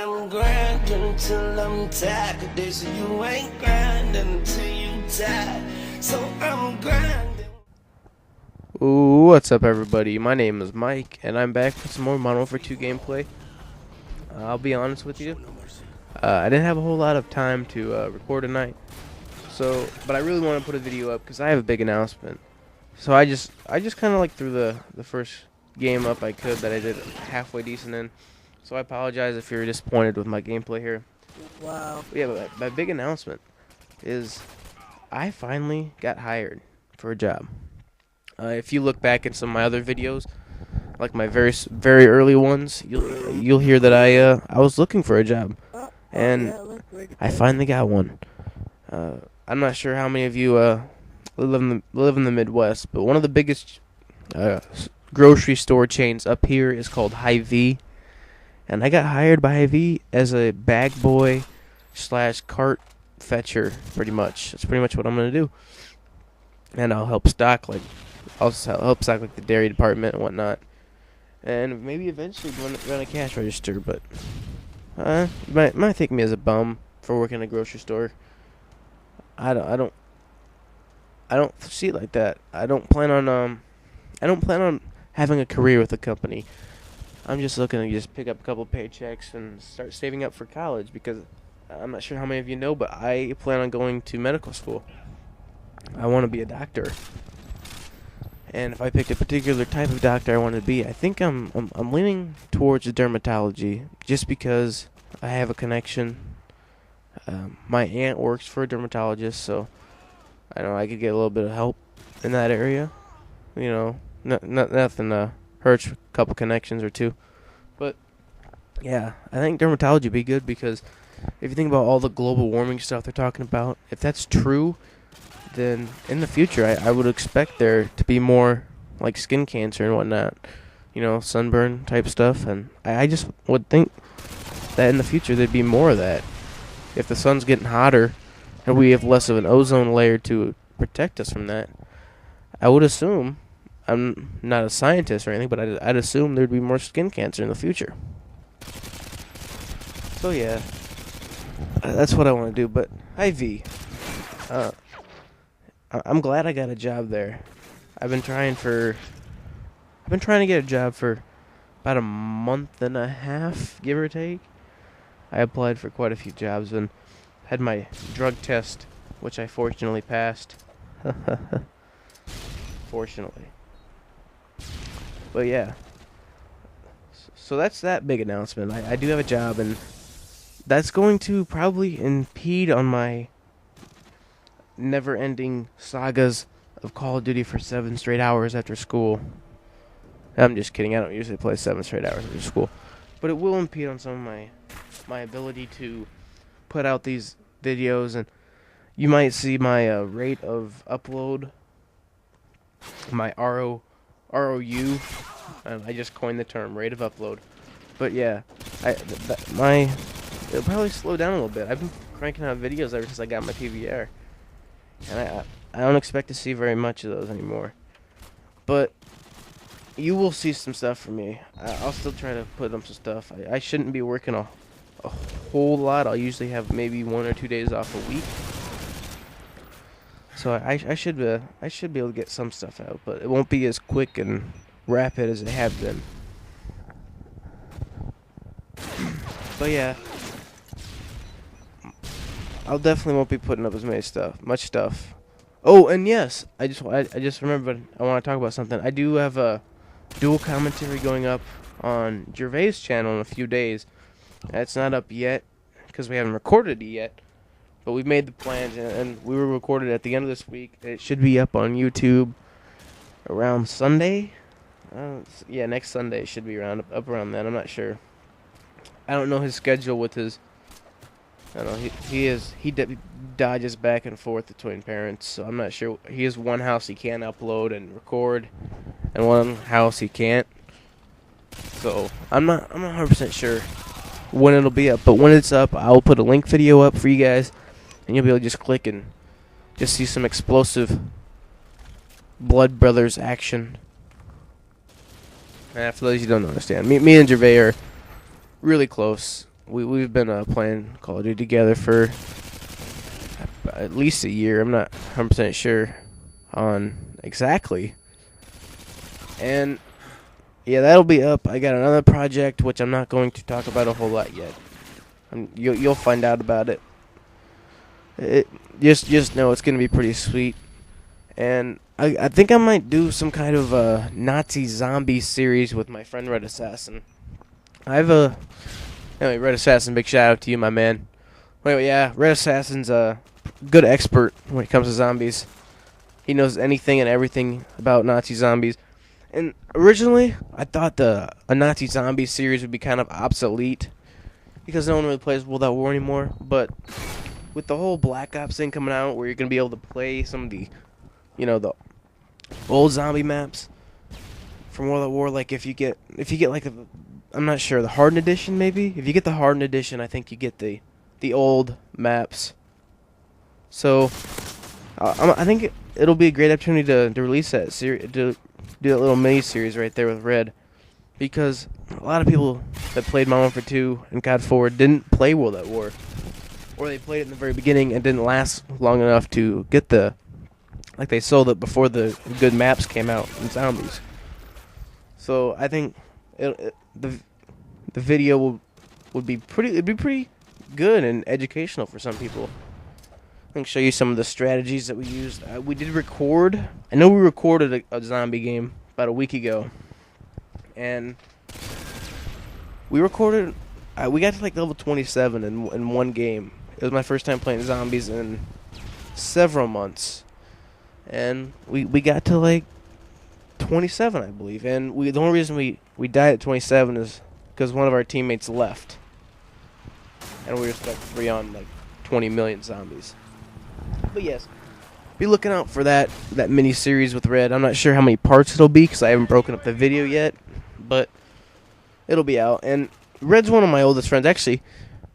I'm grinding till I'm tired. They say you ain't grinding until you tired. So I'm grinding. What's up, everybody? My name is Mike, and I'm back with some more Modern Warfare 2 gameplay. I'll be honest with you, I didn't have a whole lot of time to record tonight, but I really want to put a video up because I have a big announcement. So I just kind of like threw the first game up I could that I did halfway decent in. So I apologize if you're disappointed with my gameplay here. Wow. But yeah, but my big announcement is I finally got hired for a job. If you look back at some of my other videos, like my very early ones, you'll hear that I was looking for a job, and I finally got one. I'm not sure how many of you live in the Midwest, but one of the biggest grocery store chains up here is called Hy-Vee, and I got hired by Hy-Vee as a bag boy / cart fetcher. Pretty much, that's pretty much what I'm gonna do, and I'll help stock the dairy department and whatnot, and maybe eventually run a cash register. But you might think me as a bum for working in a grocery store. I don't see it like that. I don't plan on having a career with the company. I'm just looking to just pick up a couple paychecks and start saving up for college, because I'm not sure how many of you know, but I plan on going to medical school. I want to be a doctor. And if I picked a particular type of doctor I want to be, I think I'm leaning towards dermatology, just because I have a connection. My aunt works for a dermatologist, so I know I could get a little bit of help in that area. You know, nothing hurts, a couple connections or two. But yeah, I think dermatology would be good, because if you think about all the global warming stuff they're talking about, if that's true, then in the future I would expect there to be more like skin cancer and whatnot, sunburn type stuff, and I just would think that in the future there'd be more of that. If the sun's getting hotter and we have less of an ozone layer to protect us from that, I would assume, I'm not a scientist or anything, but I'd assume there'd be more skin cancer in the future. So yeah, that's what I want to do. But Hy-Vee, I'm glad I got a job there. I've been trying to get a job for about a month and a half, give or take. I applied for quite a few jobs and had my drug test, which I fortunately passed. Fortunately. But yeah. So that's that big announcement. I do have a job, and that's going to probably impede on my never-ending sagas of Call of Duty for 7 straight hours after school. I'm just kidding. I don't usually play 7 straight hours after school. But it will impede on some of my ability to put out these videos, and you might see my rate of upload, my ROU, and I just coined the term rate of upload. But yeah, it'll probably slow down a little bit. I've been cranking out videos ever since I got my PVR, and I don't expect to see very much of those anymore. But you will see some stuff from me. I'll still try to put up some stuff. I shouldn't be working a whole lot. I'll usually have maybe 1 or 2 days off a week. So I should be able to get some stuff out, but it won't be as quick and rapid as it have been. But yeah, I'll definitely won't be putting up as much stuff. Oh, and yes, I just remembered I want to talk about something. I do have a dual commentary going up on Gervais' channel in a few days. It's not up yet because we haven't recorded it yet, but we've made the plans, and we were recorded at the end of this week. It should be up on YouTube around Sunday. Yeah, next Sunday should be up around then. I'm not sure. I don't know his schedule with his. I don't know. He dodges back and forth between parents, so I'm not sure. He has one house he can upload and record, and one house he can't. So I'm not 100% sure when it'll be up, but when it's up, I'll put a link video up for you guys, and you'll be able to just click and just see some explosive Blood Brothers action. For those you don't understand, me and Gervais are really close. we've been playing Call of Duty together for at least a year. I'm not 100% sure on exactly. And yeah, that'll be up. I got another project which I'm not going to talk about a whole lot yet. You'll find out about it. Just know it's gonna be pretty sweet. And I think I might do some kind of a Nazi zombie series with my friend Red Assassin. Anyway, Red Assassin, big shout out to you, my man. Anyway, yeah, Red Assassin's a good expert when it comes to zombies. He knows anything and everything about Nazi zombies. And originally, I thought a Nazi zombie series would be kind of obsolete because no one really plays World at War anymore. But with the whole Black Ops thing coming out, where you're gonna be able to play some of the, the old zombie maps from World at War, like if you get like I'm not sure, the Hardened Edition maybe. If you get the Hardened Edition, I think you get the old maps. So I think it'll be a great opportunity to release that series, to do that little mini series right there with Red, because a lot of people that played Modern Warfare 2 and COD 4 didn't play World at War, or they played it in the very beginning and didn't last long enough to get they sold it before the good maps came out in zombies. So I think the video would be pretty good and educational for some people. I think show you some of the strategies that we used. We did record. I know we recorded a zombie game about a week ago, and we recorded. We got to like level 27 in one game. It was my first time playing zombies in several months, and we got to like 27, I believe. And the only reason we died at 27 is because one of our teammates left, and we were stuck free on like 20 million zombies. But yes, be looking out for that mini series with Red. I'm not sure how many parts it'll be because I haven't broken up the video yet, but it'll be out. And Red's one of my oldest friends. Actually,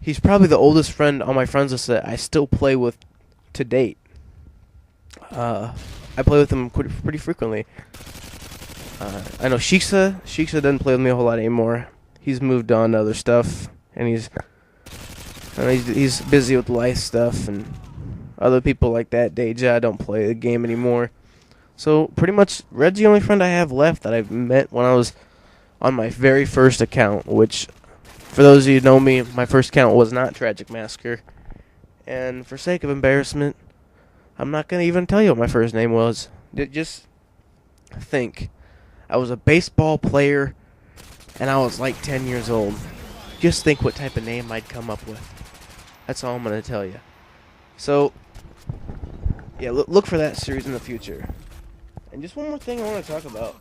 he's probably the oldest friend on my friends list that I still play with to date. I play with him pretty frequently. I know Shiksa doesn't play with me a whole lot anymore. He's moved on to other stuff, and he's busy with life stuff and other people like that. Deja don't play the game anymore. So pretty much Red's the only friend I have left that I've met when I was on my very first account, which, for those of you who know me, my first account was not Tragic Massacre. And for sake of embarrassment, I'm not going to even tell you what my first name was. Just think. I was a baseball player, and I was like 10 years old. Just think what type of name I'd come up with. That's all I'm going to tell you. So, yeah, look for that series in the future. And just one more thing I want to talk about.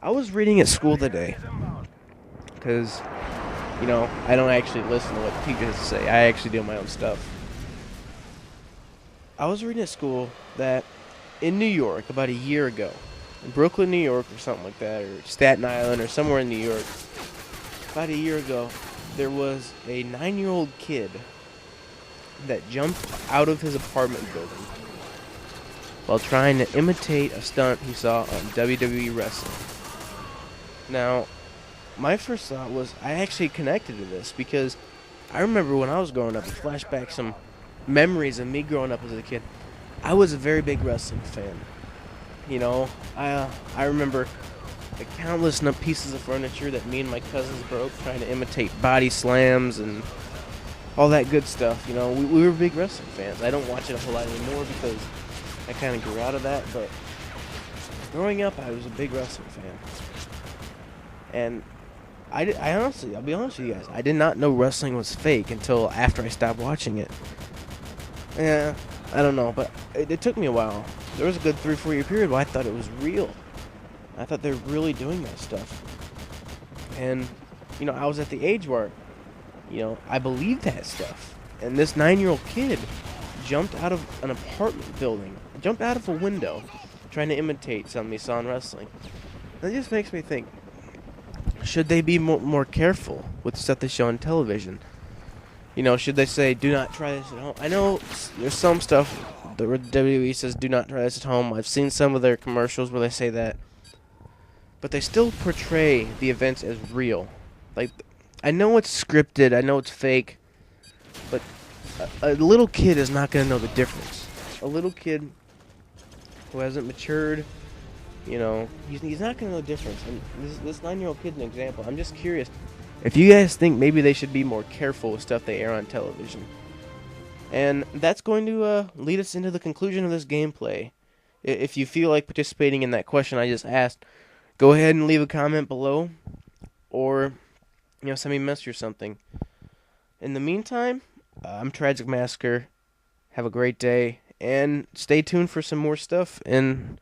I was reading at school today, because, I don't actually listen to what the teachers say. I actually do my own stuff. I was reading at school that in New York, about a year ago, in Brooklyn, New York, or something like that, or Staten Island, or somewhere in New York, about a year ago, there was a 9-year-old kid that jumped out of his apartment building while trying to imitate a stunt he saw on WWE wrestling. Now, my first thought was I actually connected to this because I remember when I was growing up, it flashed back some memories of me growing up as a kid. I was a very big wrestling fan. I remember the countless pieces of furniture that me and my cousins broke trying to imitate body slams and all that good stuff. We were big wrestling fans. I don't watch it a whole lot anymore because I kind of grew out of that, but growing up, I was a big wrestling fan. And I honestly, I'll be honest with you guys, I did not know wrestling was fake until after I stopped watching it. Yeah, I don't know, but it took me a while. There was a good 3-4 year period where I thought it was real. I thought they were really doing that stuff. And, I was at the age where, I believed that stuff. And this 9-year-old kid jumped out of an apartment building, jumped out of a window, trying to imitate something he saw in wrestling. That just makes me think, should they be more careful with the stuff they show on television? Should they say, do not try this at home? I know there's some stuff the WWE says, do not try this at home. I've seen some of their commercials where they say that. But they still portray the events as real. Like, I know it's scripted, I know it's fake, but a little kid is not going to know the difference. A little kid who hasn't matured, he's not going to know the difference. And this 9-year-old kid's an example. I'm just curious if you guys think maybe they should be more careful with stuff they air on television. And that's going to lead us into the conclusion of this gameplay. If you feel like participating in that question I just asked, go ahead and leave a comment below, or send me a message or something. In the meantime, I'm Tragic Massacre. Have a great day, and stay tuned for some more stuff in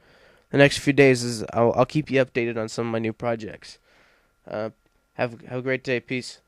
the next few days. I'll keep you updated on some of my new projects. Have a great day. Peace.